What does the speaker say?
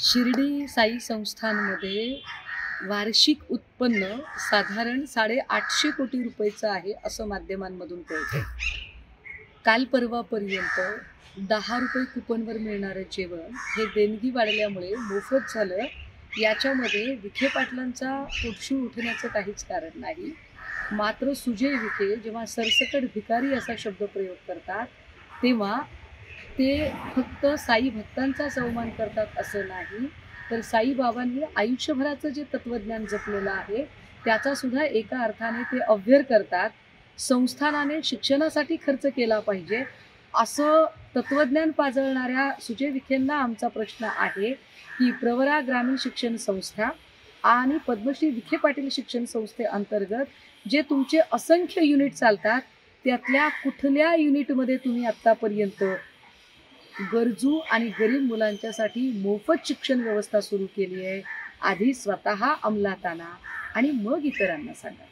शिर्डी साई संस्थानमध्ये वार्षिक उत्पन्न साधारण 850 कोटी रुपयेचं आहे असं माध्यमांमधून कळतंय. काल परवापर्यंत ₹10 कुपनवर मिळणारं जेवण हे देणगी वाढल्यामुळे मोफत झालं. याच्यामध्ये विखे पाटलांचा पोटशू उठण्याचं काहीच कारण नाही. मात्र सुजय विखे जेव्हा सरसकट भिकारी असा शब्दप्रयोग करतात, तेव्हा ते फक्त साई भक्तांचाच अवमान करतात असं नाही, तर साईबाबांनी आयुष्यभराचं जे तत्त्वज्ञान जपलेलं आहे, त्याचा सुद्धा एका अर्थाने ते अव्यय करतात. संस्थानाने शिक्षणासाठी खर्च केला पाहिजे, असं तत्त्वज्ञान पाजळणाऱ्या सुजय विखेंना आमचा प्रश्न आहे, की प्रवरा ग्रामीण शिक्षण संस्था आणि पद्मश्री विखे पाटील शिक्षण संस्थेअंतर्गत जे तुमचे असंख्य युनिट चालतात, त्यातल्या कुठल्या युनिटमध्ये तुम्ही आत्तापर्यंत गरजू आणि गरीब मुलांच्यासाठी मोफत शिक्षण व्यवस्था सुरू केली आहे? आधी स्वतः अंमलात आणा आणि मग इतरांना सांगा.